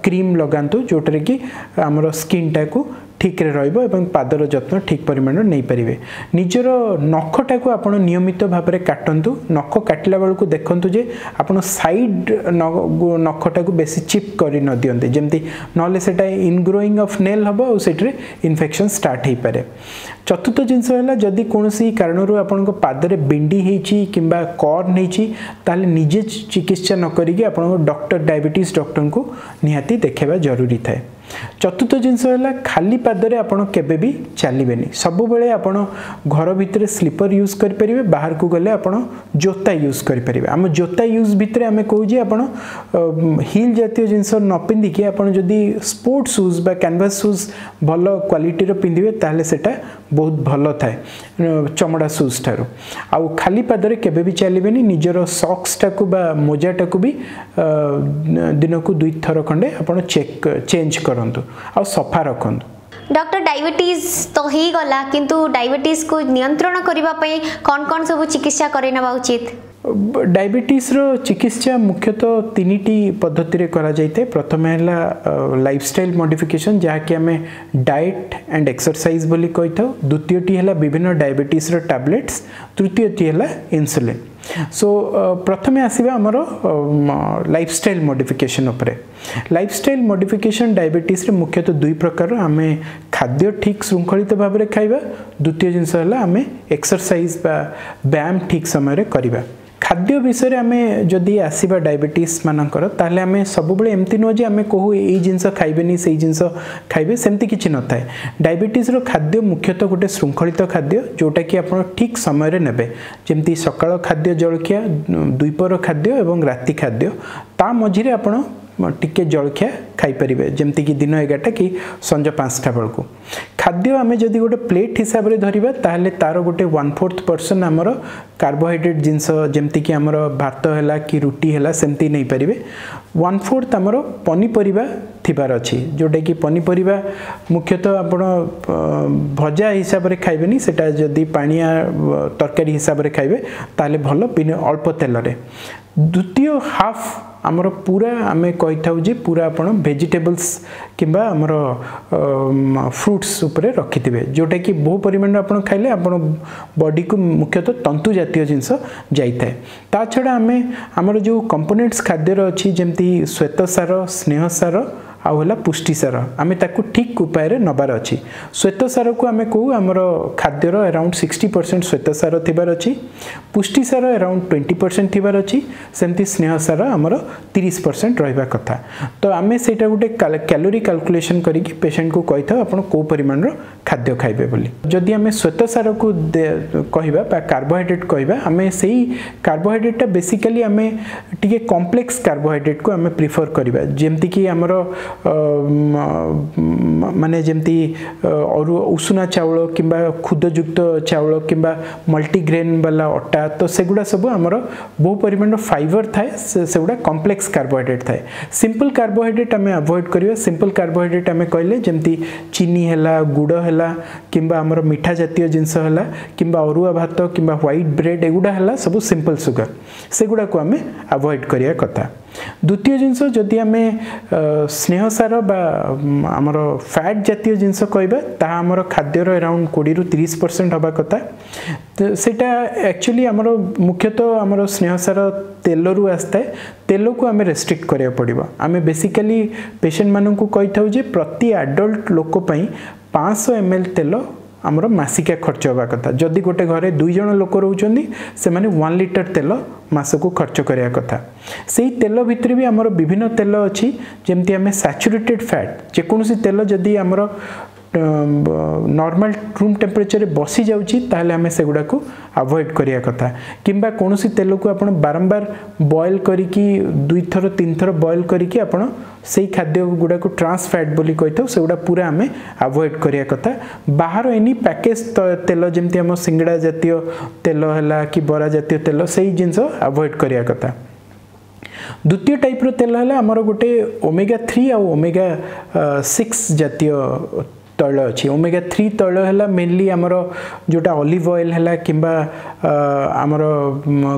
क्रीम लगांतु जोटरे कि हमर स्किन टाकू ठीक रे रहइबो एवं पादर जत्न ठीक परिमाण नै परिबे निजर नखटा को आपण नियमित भाव रे काटंतु नख काटला बेल को देखंतु जे आपण साइड नखटा को बेसी चिप करि न दियंते जेमति नले सेटा इनग्रोइंग ऑफ नेल हबो और सेटरे इन्फेक्शन स्टार्ट हे पारे चतुर्थ जिंस हला जदी कोनोसी कारणरू आपण को पादरे बिंडी हेची किबा कॉर्न हेची ताले निजे चिकित्सा न करिके आपण डॉक्टर डायबिटीज डॉक्टर को निहाती देखेबा जरूरी थाए चतुर्थ जिंस हला खाली पादरे आपण केबे भी चलीबेनी सब बेले आपण घर भितरे स्लीपर यूज करि परिबे बाहर को गले आपण जोता यूज करि परिबे हम जोता यूज भितरे हमें कहू जे आपण हील जातीय जिंस न पिंदी कि आपण जदी स्पोर्ट्स शूज बा कैनवास शूज भलो क्वालिटी रो पिंदिबे ताले सेटा बहुत भलो थाए चमड़ा शूज थारो आ खाली पादरे केबे भी चलीबेनी निजरो सॉक्स टाकू बा मोजा टाकू भी दिन को 2 थर खंडे आपण चेंज करंतु आ सफा रखंतु डॉक्टर डायबिटीज तो ही गला किंतु डायबिटीज को नियंत्रण करिबा पई कोन सब चिकित्सा करेना उचित डायबिटीज रो चिकित्सा मुख्यतः 3टी पद्धति रे करा जायते प्रथम हैला लाइफस्टाइल मॉडिफिकेशन जहा कि हमें डाइट एंड एक्सरसाइज बोली कहिथाउ द्वितीयटी हैला विभिन्न डायबिटीज रो टैबलेट्स तृतीयटी हैला इंसुलिन सो प्रथमे आसीबा हमरो लाइफस्टाइल मॉडिफिकेशन उपरे लाइफस्टाइल मॉडिफिकेशन डायबिटीज रे मुख्यतः 2 प्रकार हमें खाद्य ठीक श्रृंखलित भाव रे खाइबा द्वितीय जिंस हैला हमें एक्सरसाइज बा व्यायाम ठीक समय रे करिबा खाद्य विषय में जदि आसीबा डायबिटीज मानकर ताले हमें सब बेले एमती नो जे हमें कहू ए जिंस खाइबेनी से जिंस खाइबे सेमती किछि न थाए डायबिटीज रो खाद्य मुख्यतः गोटे श्रृंखलित खाद्य जोटा कि आपण ठीक समय रे नेबे जेमती सकाळ खाद्य जलखिया दुईपर खाद्य एवं राति खाद्य ता मझिरे आपण टिके जलखिया खाई परिबे जेमती कि दिन 11टा कि संज 5टा बेलको खाद्य आमे जदि गोटे प्लेट हिसाब रे धरिबा ताहले तारो गोटे 1/4% हमरो कार्बोहाइड्रेट जिंस जेमती कि हमरो भात हैला कि रोटी हैला सेमती नै परिबे 1/4 हमरो पनीपरिबा थिबार अछि जोटे कि पनीपरिबा मुख्यतः आपण भजा हिसाब रे खाइबेनी सेटा जदि पानिया तरकारी हिसाब रे खाइबे ताहले भलो अल्प तेल रे द्वितीय हाफ आमर पूरा आमे कहिथाउ जे पूरा आपण वेजिटेबल्स किबा आमर फ्रूट्स ऊपर रखिथिबे जोटा कि बहु परिमाण आपण खाइले आपण बॉडी को मुख्यतः तंतु जातीय जिंस जाइथाय ता छडा आमे आमर जो कंपोनेंट्स खाद्य रो अछि जेमति श्वेतसार स्नेहसार आउला पुष्टिसार आमे ताकू ठीक उपाय रे नबार अछि श्वेतसार को आमे कहू हमर खाद्य रो अराउंड 60% श्वेतसार थिबार अछि पुष्टिसार अराउंड 20% थिबार अछि सेमति स्नेहसार हमर 30% रहबा कथा तो आमे सेटा गुटे कैलोरी कैलकुलेशन करी कि पेशेंट को कहिथा आपण को परिमाण रो खाद्य खाइबे बोली जदि आमे श्वेतसार को कहिबा बा कार्बोहाइड्रेट कहिबा आमे सेही कार्बोहाइड्रेट ता बेसिकली आमे टिके कॉम्प्लेक्स कार्बोहाइड्रेट को आमे प्रिफर करिबा जेमति कि हमर माने जेमती और उषुना चावल किंबा खुदयुक्त चावल किंबा मल्टीग्रेन वाला अटा तो सेगुडा सब हमर बहु परिमाण फाइबर थाए सेगुडा कॉम्प्लेक्स कार्बोहाइड्रेट थाए सिंपल कार्बोहाइड्रेट हमें अवॉइड करियो सिंपल कार्बोहाइड्रेट हमें कहले जेमती चीनी हैला गुड़ हैला किंबा हमर मीठा जातीय जिंस हैला किंबा अरुआ भात किंबा व्हाइट ब्रेड एगुडा हैला सब सिंपल सुगर सेगुडा को हमें अवॉइड करिया कथा द्वितीय जिंस जदि हमें स्नेह स्नेह सार बा आमर फैट जातीय जिनस कहबा ताहा आमर खाद्यर अराउंड 20 ରୁ 30% हवा कथा तो सेटा एक्चुअली आमर मुख्यतः आमर स्नेह सार तेल रु आस्ता है तेल को आम रेस्ट्रिक्ट करिया पड़िबा आम बेसिकली पेशेंट मानन को कहि थाउ जे प्रति एडल्ट लोक पई 500 ml तेल आमर मासिका खर्च होगा कथा जदि गोटे घरे 2 जण लोक रहउचंदी से माने 1 लिटर तेल मासको खर्च करिया कथा सेही तेल भितर भी आमर विभिन्न तेल अछि जेमति आमे सैचुरेटेड फैट जे कोनोसी तेल जदि आमर नॉर्मल रूम टेम्परेचर रे बसी जाउची ताहले हमें सेगुडा को अवॉइड करिया कथा किंबा कोनोसी तेल को आपण बारंबार बॉयल करिकी 2 थर 3 थर बॉयल करिकी आपण सेही खाद्य गुडा को ट्रांस फैट बोली कहितो सेगुडा पूरा हमें अवॉइड करिया कथा बाहर एनी पैकेज तेल जेमति हम सिंगडा जातीय तेल हला कि बरा जातीय तेल सेही जिंस अवॉइड करिया कथा द्वितीय टाइप रो तेल हला हमर गोटे ओमेगा 3 और ओमेगा 6 जातीय तैल अच्छी ओमेगा 3 तैल है मेनली आमर जोटा ऑलिव ऑयल है किंबा आमर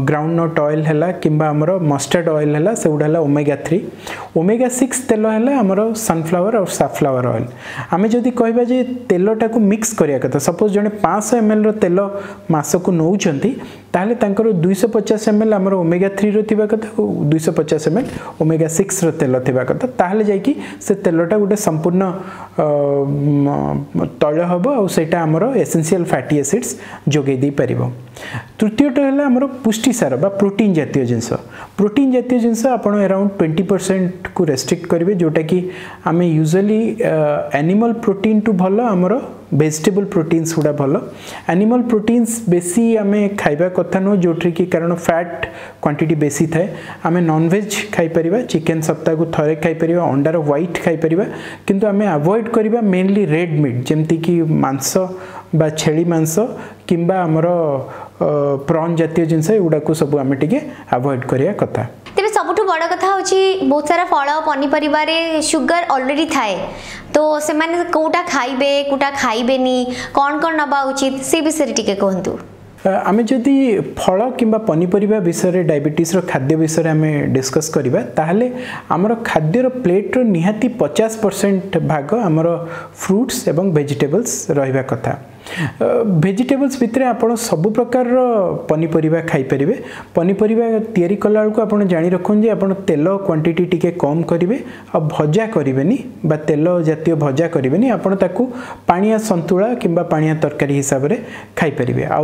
ग्राउंडनट ऑयल है किंबा आमर मस्टर्ड ऑयल है से गुड़ा है ओमेगा 3 ओमेगा 6 तेल है आमर सनफ्लावर और साफ्लावर ऑयल आम जदि कहबा जे तेलटा को मिक्स करिया कथा सपोज जने 500 ml रो तेल मास को नौचंती ताहले तांकर 250 ml आमर ओमेगा 3 रो थिबा कथा 250 ml ओमेगा 6 रो तेल थिबा कथा ताहले जाई कि से तेलटा गुटे संपूर्ण तैल हम और सेटा आमर एसेंशियल फैटी एसिड्स जोगे दी परिबो तृतीयटा है आमर पुष्टि सार बा प्रोटीन जातीय जिनस आपण अराउंड 20% को रेस्ट्रिक्ट करेंगे जोटा कि आम यूजुअली एनिमल प्रोटीन टू भल आमर वेजिटेबल प्रोटीन्स गुड़ा भल एनिमल प्रोटीन्स बेसी आम खाइबा कथा नुह जो कि कारण फैट क्वांटिटी बेसी थाए आम नॉनवेज खाई परिबा चिकेन सप्ताह को थरे खाई परिबा अंडार व्हाइट खाई परिबा किंतु आम अवॉइड करिबा मेनली रेड मीट जेमती कि मांस बा छेली मांस किंबा आमर प्रॉन जातीय जिनस एगुड़ा को सब आम टिके अवॉइड करिया कथा तेरे सबुठु बड़ कथा होची बहुत सारा फल पनीपरिबा रे शुगर ऑलरेडी थाए तो से माने कोटा खाइबे कोटा खाइबेनी कौन कौन नबा उचित से विषय टिके कहंतु आमे जदि फल किंबा पनीपरिबा विषय डायबिटीज रो खाद्य विषय आमे डिस्कस करिबा ताहले हमर खाद्य रो प्लेट रो निहाती 50% भाग हमर फ्रूट्स एवं वेजिटेबल्स रहिबा कथा वेजिटेबल्स भितर आपण सब प्रकार पनीपरिबा खाई परिबे पनीपरिबा तयारी कला को आपण जानि रखुन जे आपण तेल क्वांटिटी टिके कम करिवे आ भजा करिवेनी बा तेल जातीय भजा करिवेनी आपण ताकू पानिया संतुला किंबा पानिया तरकारी हिसाब रे खाई परिबे आ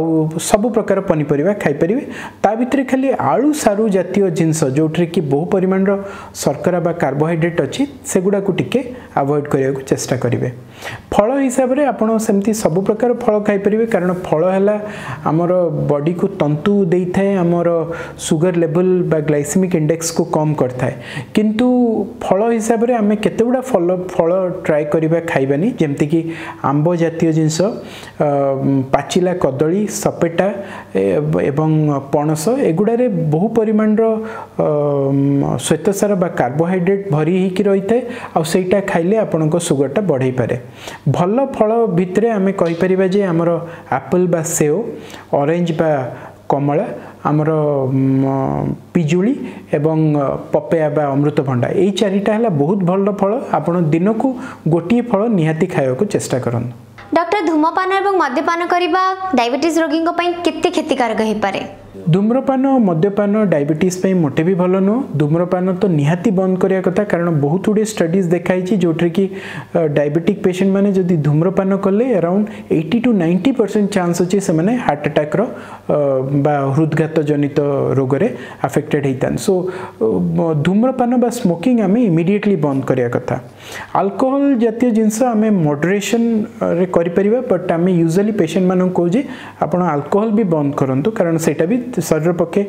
सब प्रकार पनीपरिबा खाई परिबे ता भितर खाली आलू सारू जातीय जिंस जोट्रे कि बहु परिमाण रो शर्करा बा कार्बोहाइड्रेट अछि सेगुडा को टिके अवॉइड करिया को चेष्टा करिवे फल हिसाब रे आपण सेमती सब प्रकार फल खाई परिबे कारण फल है आमर बॉडी को तंतु दे थाए आमर सुगर लेवल बा ग्लाइसेमिक इंडेक्स को कम करता है किंतु फल हिसाब रे आमे केतेगुडा फल ट्राई करिबा खाइबानी जेमति कि आंब जातीय जिंस पाचिला कदली सपेटा एवं पणस एगुडा रे बहु परिमाण रो श्वेतसार बा कार्बोहाइड्रेट भरी ही कि रही थाए आ सेटा खाइले आपनको सुगरटा बढ़ाई पारे भल फल भितरे आमे कहि परिबा जे हमर एप्पल बा सेव ऑरेंज बा कमला हमर पिजुली एवं पपेया बा अमृतभंडा एई चारिटा हला बहुत भल फल आपण दिन को गोटिए फल निहाती खाया को चेष्टा करन डॉक्टर धूमपान एवं मद्यपान करिबा डायबिटीज रोगी पई केते क्षतिकारक हे पारे धूम्रपान मद्यपान डायबिटीज पे मोटे भी भल नुह धूम्रपान तो निहाती बंद करिया कथा कारण बहुत गुड़े स्टडीज देखाई जोट्रे कि डायबिटिक पेशेंट माने जदि धूम्रपान कले अराउंड 80 to 90% चांस अच्छे से माने हार्ट अटैक रो बा हृदघात जनित रोग रे अफेक्टेड होता सो धूम्रपान बा स्मोकिंग आम इमिडिएटली बंद करिया कथा अल्कोहल जातीय जिनस आम मॉडरेशन रे करि परिबा बट आम यूजुअली पेशेंट मानन को जे आपण अल्कोहल भी बंद करंतु कारण सेटा भी शरीर पक्षे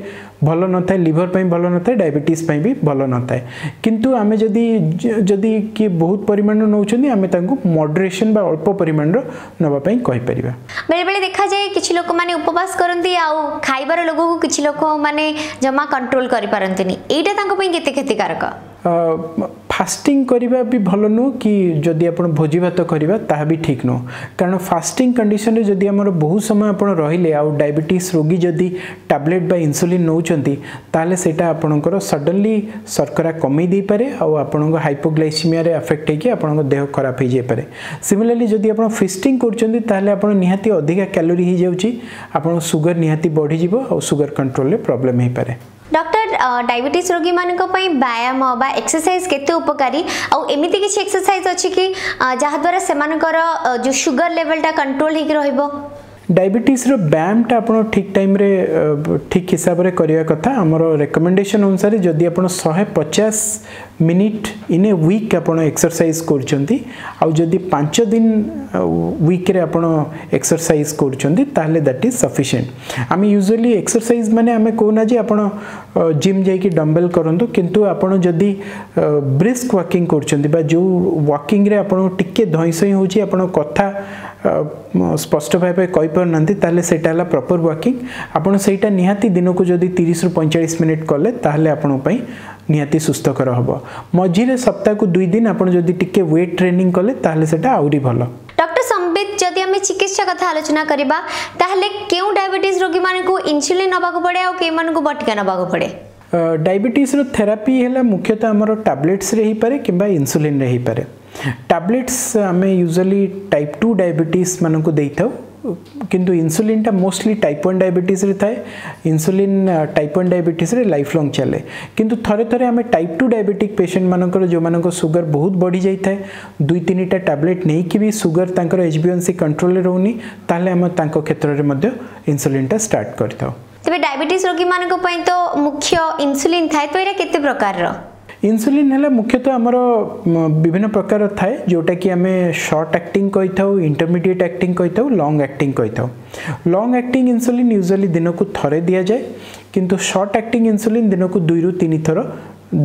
भल न था लिवर पे भल न था डायबिटीज पे भी भल न था किंतु आमे जदि कि बहुत परिमाण नौचनी आमे तांको मॉडरेशन बा अल्प परिमाण नबा पई कहि परिबा बेले बेले देखा जाए किछि लोक माने उपवास करंती आ खाइबार लोग को किछि लोक माने जमा कंट्रोल करि पारंतनी एटा तांको पई केते क्षतिकारक फास्टिंग करवा भी भल नुह कि जदि आप भोजी भात करवा ताहा भी ठीक नुह कारण फास्टिंग कंडीशन रे जदि आमर बहुत समय आप रहिले आ डायबिटीज रोगी जदि टैबलेट बा इंसुलिन नौचंती ताले सेटा आपनकर सडनली शर्करा कमी दे पारे आ आपन हाइपोग्लाइसीमिया रे अफेक्ट होगी आपन देह खराब हो जाए पारे सिमिलरली जदि आप फिस्टिंग करचंती ताले आपन निहाती अधिक कैलोरी हो जाउची आपन सुगर निहाती बढ़ी जीवो आ सुगर कंट्रोल रे प्रॉब्लम हे पारे डॉक्टर डायबिटीज रोगी मानक पई व्यायाम बा एक्सरसाइज केते उपकारी आ एमिति किछि एक्सरसाइज अछि कि जहा द्वारा सेमानकर जो शुगर लेवल ता कंट्रोल हे कि रहइबो डायबिटीज रो व्यायाम टा आपण ठीक टाइम रे ठीक हिसाब रे करिया कथा हमरो रिकमेंडेशन अनुसार जदि आपण 150 मिनिट इन ए वीक आपण एक्सरसाइज करचंती आ जदि 5 दिन वीक रे आपण एक्सरसाइज करचंती ताले दैट इज सफिशिएंट आमी यूजुअली एक्सरसाइज माने आमे कोना जे आपण जिम जाई कि डंबल करंतु किंतु आपण जदि ब्रिस्क वॉकिंग करचंती बा जो वॉकिंग रे आपण टिके धइसई होची आपण कथा स्पष्ट भाव कही पारना ताले सेटा हला प्रॉपर वॉकिंग आपण सेटा निहाती दिन को जदि 30 रु 45 मिनिट कले ताले आपण पई निहाती सुस्थकर हबो मझिरे सप्ताह को 2 दिन आपण जदि टिके वेट ट्रेनिंग कले ताले सेटा आउरी भलो डॉक्टर संबित जदि हम चिकित्सा कथा आलोचना करबा ताले केउ डायबिटीज रोगी मानकु इंसुलिन नबाको पड़े आ के मानकु बटका नबाको पड़े डायबिटीज रो थेरापी हला मुख्यतः हमरो टैबलेट्स रे ही पारे किबा इंसुलिन रे ही पारे टैबलेट्स आमे यूजुअली टाइप 2 डायबिटीज मानकु देइथाउ किंतु इंसुलिन टा मोस्टली टाइप 1 डायबिटीज रे थाए इंसुलिन टाइप 1 डायबिटीज रे लाइफ लॉन्ग चले किंतु थरे थरे आमे टाइप 2 डायबिटिक पेशेंट मानकर जो मानको सुगर बहुत बढ़ी जाई थाए 2-3 टा टैबलेट नै कि भी सुगर तांकर HbA1c कंट्रोल रे रहउनी ताले हम तांको क्षेत्र रे मध्ये इंसुलिन टा स्टार्ट करथाउ तबे डायबिटीज रोगी मानको पई तो मुख्य इंसुलिन थाए तो एरा केते प्रकार रो इंसुलिन है मुख्यतः आमर विभिन्न प्रकार थाए जोटा कि आम शॉर्ट एक्टिंग कही था इंटरमीडिएट एक्टिंग कही था लॉन्ग एक्टिंग कही था लॉन्ग एक्टिंग इंसुलिन यूजुअली दिन को थरे दिया जाए किंतु शॉर्ट एक्टिंग इंसुलिन दिन को 2 ରୁ 3 थर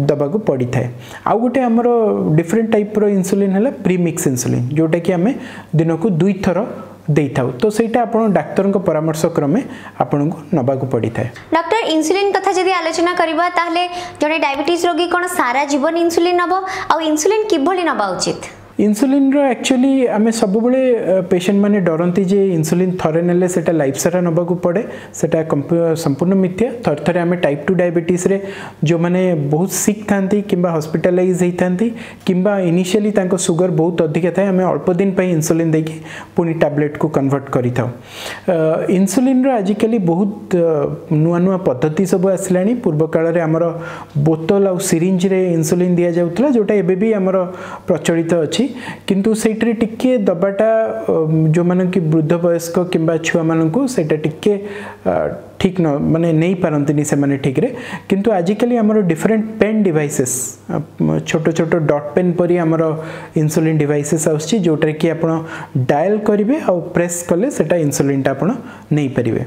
दबाक पड़ी थाए आउ गोटे आमर डिफरेंट टाइप रो इंसुलिन है प्रीमिक्स इंसुलिन जोटा कि आम दिन को 2 थर देइथाउ तो सेटा आपण डाक्टर को परामर्श क्रमे आपण को नबाकू पड़ी थाए डॉक्टर इंसुलिन कथा जदि आलोचना करबा ताहले जने डायबिटीज रोगी कोन सारा जीवन इंसुलिन नबो आ इंसुलिन किभली नबा उचित इंसुलिन रो एक्चुअली आमे सब बेले पेशेंट माने डरंती जे इंसुलिन थरे नेले सेटा लाइफ सारा नबाकू पड़े सेटा संपूर्ण मिथ्या थर थरे आमे टाइप 2 डायबिटीज रे जो माने बहुत सिक थांती किबा हॉस्पिटलाइज हेई थांती किबा इनिशियली तांको सुगर बहुत अधिक थाए आमे अल्प दिन पई इंसुलिन देकी पुनी टैबलेट को कन्वर्ट करी थाउ इंसुलिन रो आजिकली बहुत नुआ नुआ पद्धति सब आसलानी पूर्व काल रे हमर बोतल आ सिरिंज रे इंसुलिन दिया जाउतला जोटा एबे भी हमर प्रचलित अछि किंतु सेटरे टिके दबाटा जो माने कि वृद्ध वयस्क किंबा छुआ मानकु सेटा टिके ठीक न माने नहीं पारंतनी से माने ठीक रे किंतु आजिकली हमर डिफरेंट पेन डिवाइसेस छोटो छोटो डॉट पेन परी हमर इंसुलिन डिवाइसेस आउछि जोटरे कि आपण डायल करिवे आ प्रेस कले सेटा इंसुलिन ता आपण नहीं परिवे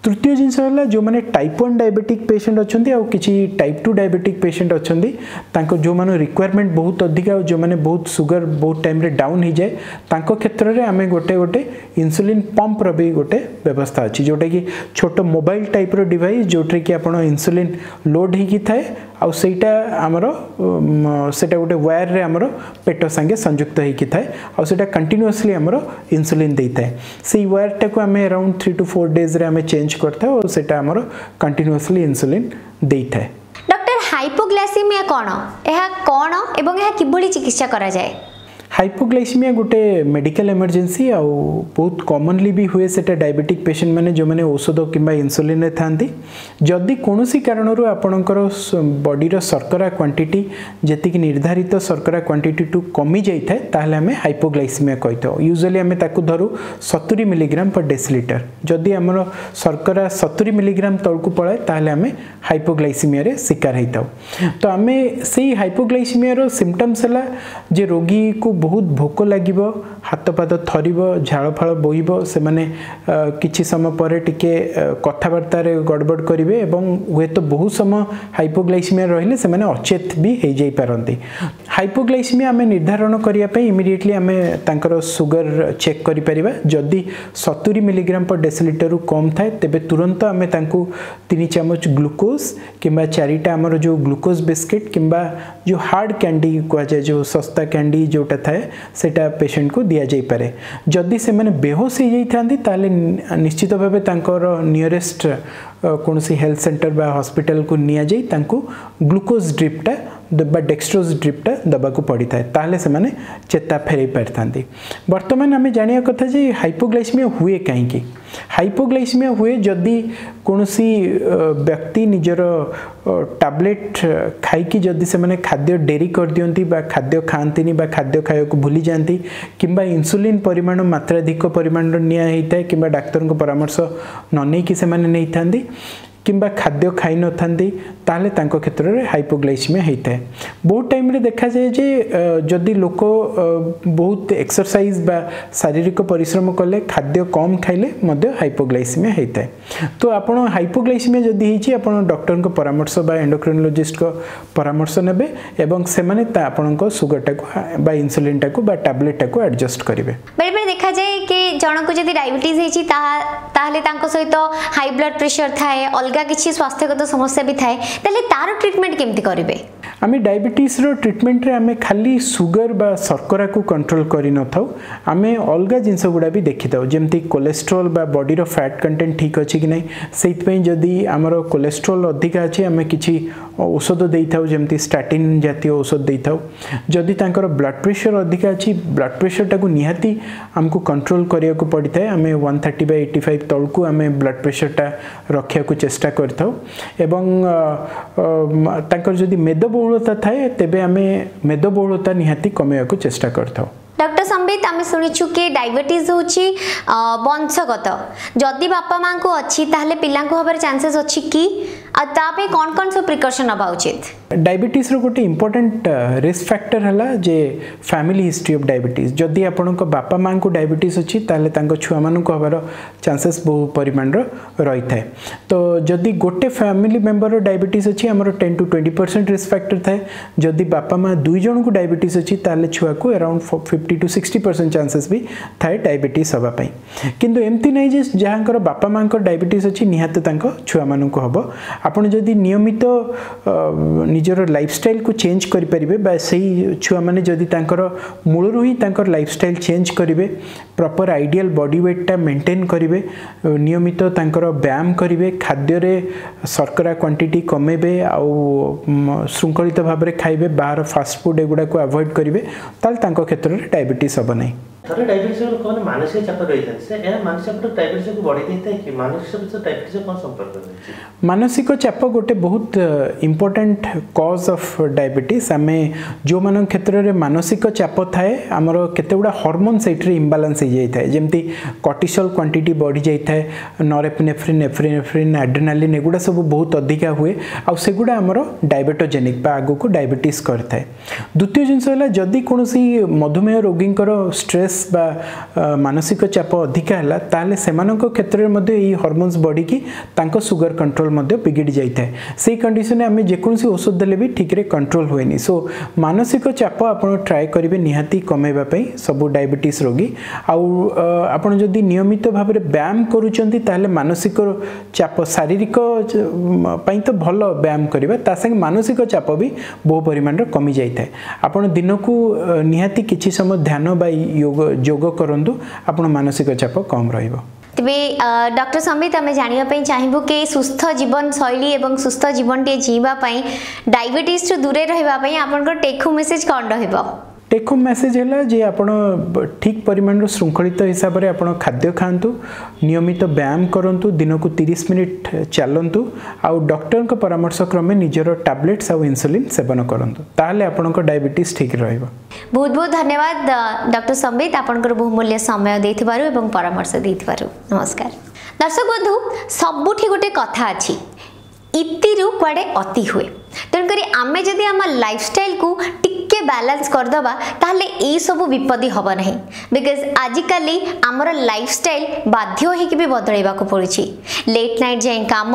तृतीय जिनस है जो मैंने टाइप 1 डायबिटिक पेशेंट अच्छा किसी टाइप 2 डायबिटिक पेशेंट अच्छा जो मैंने रिक्वायरमेंट बहुत अधिक जो मैंने बहुत सुगर बहुत टाइम रे डाउन हो जाए तांको क्षेत्र में आम गोटे गोटे इंसुलिन पंप रो भी गोटे व्यवस्था अच्छी जोटा कि छोट मोबाइल टाइप रो डिवाइस जोटे कि आप इंसुलिन लोड होगी थाए आउ सेटा आमर सेटा गोटे वायर रे आमर पेट संगे संयुक्त होगी थाए आउ सेटा कंटिन्यूअसली आमर इंसुलिन देता है से वायर टा को आम अराउंड 3 to 4 days रे आम चेंज करता है और सेटा आमर कंटिन्यूअसली इंसुलिन देता है डॉक्टर हाइपोग्लाइसेमिया कौन एवं यह किभली चिकित्सा करा जाए हाइपोग्लाइसीमिया गोटे मेडिकल इमरजेंसी आ बहुत कॉमनली भी हुए सेटा डायबिटिक पेशेंट माने जो माने औषध किंबा इंसुलिन रे थांती जदि कोनोसी कारणरू आपणकर बॉडी रो शर्करा क्वांटिटी जेतिक निर्धारित शर्करा क्वांटिटी टू कमी जाई थाए ताहले हमें हाइपोग्लाइसीमिया कहितो यूजुअली हमें ताकू धरू 70 मिलीग्राम पर डेसिलिटर जदि हमर शर्करा 70 मिलीग्राम तळकू पळे ताहले हमें हाइपोग्लाइसीमिया रे शिकार हेताउ तो हमें सेही हाइपोग्लाइसीमिया रो सिम्पटम्स हला जे रोगी को बहुत भोक लगे, हाथ पाद थर, झाड़ फाड़ बोहब, से किसी समय पर टिके कथबार्तार गड़बड़ करेंगे हुए तो बहुत समय हाइपोग्लाइसीमिया रहिले से अचेत भी हो जाई पारंती। हाइपोग्लाइसीमिया आम निर्धारण करने इमिडिएटली आम तांकर सुगर चेक करि परिबा। जदि 70 मिलीग्राम पर डेसीलिटर कम थाए तेबे तुरंत आम 3 चम्मच ग्लूकोज किंबा 4टा आमर जो ग्लूकोज बिस्किट किंबा जो हार्ड कैंडी कह जाए, जो सस्ता कैंडी जोटा थाए सेटा पेशेंट को दिया जाई पारे। जदि से माने बेहोश हो जाइथांती ताले निश्चित भाव तांकर नियरेस्ट कौन सी हेल्थ सेंटर बा हॉस्पिटल को निया जाई तांको ग्लूकोज ड्रिपटा बा डेक्स्ट्रोज ड्रिपटा दबाको पड़ी थाए, ताहले से माने चेता फेरई पारथांती। वर्तमान आम जानिया कथा जे हाइपोग्लाइसीमिया हुए कहीं। हाइपोग्लाइसीमिया हुए जदि कौनसी व्यक्ति निजर टैबलेट खाई जदि से माने खाद्य डेरी कर दियंती बा खाद्य खाआंतीनी बा खाद्य खाया को भूली जाती किंबा इंसुलिन परिमाण मात्राधिक परिमाण निया होता किंबा डाक्तर को परामर्श न नहीं कि से माने नहीं थांती किंबा खाद्य खाई न थांती ताले तांको क्षेत्र में हाइपोग्लाइसीमिया होता है। बहुत टाइम रे देखा जाए जे जदि लोक बहुत एक्सरसाइज बा शारीरिक परिश्रम कले खाद्य कम खाइले मध्य हाइपोग्लाइसीमिया होता है। तो आपण हाइपोग्लाइसीमिया जदि होची आपण डॉक्टर को परामर्श बा एंडोक्रिनोलॉजिस्ट को परामर्श नेबे एवं से माने ता आपण को सुगर टाको बा इंसुलिन टाको बा टैबलेट टाको एडजस्ट करिवे। बेले बेले देखा जाए कि जनक जदि डायबिटीज हेची ताहले तांको सहित हाई ब्लड प्रेशर थाए अलगा किसी स्वास्थ्यगत समस्या भी थाए ताले तार ट्रीटमेंट केमती करिवे? आम डायबिटीज रो ट्रीटमेंट रे आम खाली सुगर बा शर्करा को कंट्रोल करि न थाउ, आम अलगा जिनस गुड़ा भी देखि थाउ जेमती कोलेस्ट्रोल बा बॉडी रो फैट कंटेंट ठीक अछि कि नै। सेइत पई जदी हमरो कोलेस्ट्रोल अधिक अछि आम किछि औषध देई थाउ जेमती स्टैटिन जातीय औषध देई थाउ। जदी तांकर ब्लड प्रेशर अधिक अछि ब्लड प्रेशर टाको निहाती हमको कंट्रोल करिया को पड़ी थाए। आम 130/85 तळकु आम ब्लड प्रेशर टा रखिया को चेष्टा करथाउ एवं तांकर जदी मेदबहुलता थाए तेबे आमे मेदबहुलता निहाती कमेया को चेष्टा करथाउ। डॉक्टर संबित आम शुणीचु कि डायबिटीज होची वंशगत, जदि बापा माँ को अच्छी ताहले पिला को हबार चांसेस अच्छी कि तापे कौन कौन सब प्रिकॉशन नबा उचित? डायबिटीज रो गोटे इंपोर्टेंट रिस्क फैक्टर हला जे फैमिली हिस्ट्री ऑफ डायबिटीज। जदि आपन को बापा माँ को डायबिटीज अच्छी ताहले तांको छुआ मानु को हबार चांसेस बहु परिमाण रही थाए। तो जदि गोटे फैमिली मेंबर डायबिटीज अच्छी हमर 10 to 20% रिस्क फैक्टर थाए। जदि बापा माँ दुई जन को डायबिटीज अच्छी ताहले छुआ को अराउंड 50 to 60% चांसेस भी थाए डायबिटीज हबा पई। किंतु एमती नै जे जहांकर बापा माँ को डायबिटीज अच्छी निहात तांको छुआ मानु को हबो। आपण जदि नियमित निजर लाइफस्टाइल को चेंज करि परिबे बा सही छुआ माने जदि तांकर मूलरु ही तांकर लाइफस्टाइल चेंज करिवे, प्रॉपर आइडियल बॉडी वेट टा मेंटेन करिवे, नियमित तांकर व्यायाम करिवे, खाद्य रे शर्करा क्वांटिटी कमेबे आउ श्रृंखलित भाव रे खाइबे, बाहर फास्ट फूड एगुडा को अवॉइड करिवे ताल तांको क्षेत्र रे डायबिटीज हबो नै। थरे डायबिटीज रो कोन मानसिक चाप रही था से ए मानसिक चाप डायबिटीज को बढ़ी देता है कि मानसिक चाप डायबिटीज कोन संपर्क है? मानसिक चाप गोटे बहुत इंपोर्टेंट कॉज ऑफ डायबिटीज। आमे जो मान क्षेत्र रे मानसिक चाप थाए हमरो केतेगुडा हार्मोन सेट्री इंबैलेंस हो जाय थाए, जेमती कॉर्टिसोल क्वांटिटी बढ़ी जाय थाए, नॉरएपिनेफ्रिन, एफ्रिनेफ्रिन, एड्रेनालिन एगुडा सब बहुत अधिका हुए आ सेगुडा हमरो डायबिटोजेनिक बा आगो को डायबिटीज करथाए। द्वितीय जिंस होला जदी कोनोसी मधुमेह रोगींकर स्ट्रेस बा मानसिक चाप अधिका है ताले सेमानक क्षेत्र में ये हार्मोन्स बढ़ी कि तांको सुगर कंट्रोल बिगिड़ जाए। से कंडीशन आम जेकोसी औषध देले भी ठीक रे कंट्रोल हुएनी। सो मानसिक चाप आप ट्राए करेंगे निहाती कमेवाई सब डायबिटीज रोगी। आपड़ जदि नियमित भाव में व्यायाम करुँच ताले मानसिक चाप शारीरिक तो भल व्यायाम करवा ता संगे मानसिक चाप भी बहु परिमाण कमी जाए। आपड़ दिन को निहाती किसी समय ध्यान बा योग करंतु आपण मानसिक चाप कम रहिबो। तबे डॉक्टर संबित आमे जानिया पई चाहिबो कि सुस्थ जीवन शैली एवं सुस्थ जीवन टे जीवा पई डायबिटीज तो दूरे रहबा पई आपनकर टेक होम मेसेज कोन रहबो? टेक होम मेसेज है जे आपण ठीक परिमाण श्रृंखलित हिसाब से आपण खाद्य खातु, नियमित व्यायाम करंतु, दिन को 30 मिनिट चलतु आउ डॉक्टर को परामर्श क्रमे निजर टैबलेट्स आउ इंसुलिन सेवन करंतु, ताहले आपण डायबिटीज ठीक रहइबो। बहुत बहुत धन्यवाद डॉक्टर संबित आपनकर बहुमूल्य समय देथिबारु एवं परामर्श देथिबारु। नमस्कार दर्शक बंधु, सबुठी गोटे कथा अछि इति रु कुआडे अति हुए, तेणुकरी आमे जदि आम लाइफस्टाइल को टिके एबे बैलेंस करदबा ताहले ए सब विपत्ति हबा नहीं बिकॉज आजिकली आमर लाइफस्टाइल बाध्य होइक भी बदलैबा को पड़ुछि लेट नाइट जाए काम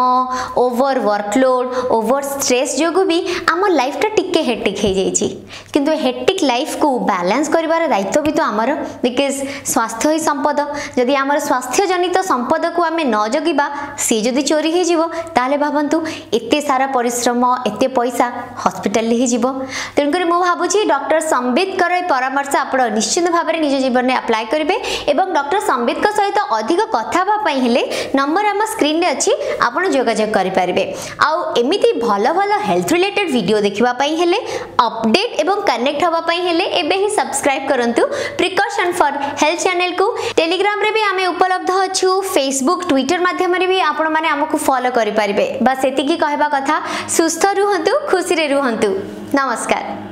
ओवर वर्कलोड ओवर स्ट्रेस जोगु भी आम लाइफ टा टिके हेक्टिक हो जाइछि किंतु हेक्टिक लाइफ को बैलेंस करिवार दायित्व भी तो आमर बिकॉज स्वास्थ्य ही संपद जदि आमर स्वास्थ्य जनित संपद को आमे न जगिबा सी जदि चोरी हो जिवो ताले भाबंतु एते सारा परिश्रम एते पैसा हॉस्पिटल ही जीवो तेणुक मु भावुची डॉक्टर संबित कर परामर्श आप निश्चित भाव में निज जीवन में अप्लाई करेंगे और डॉक्टर संबित सहित अधिक कथा हेले नंबर आम स्क्रीन रे अच्छी आप जोगाजोग करेंगे आउ एमती भल भल हेल्थ रिलेटेड वीडियो देखापी हेले अपडेट एवं कनेक्ट हाँपाई हेले एबे ही सब्सक्राइब करंतु प्रिकॉशन फॉर हेल्थ चैनल को टेलीग्राम रे भी आमे उपलब्ध अच्छु फेसबुक ट्विटर माध्यम भी आपण माने हमकु फॉलो करि परिबे बस एतिकी कहबा कथा सुस्थ रुहंतु खुशी रे रुहंतु नमस्कार।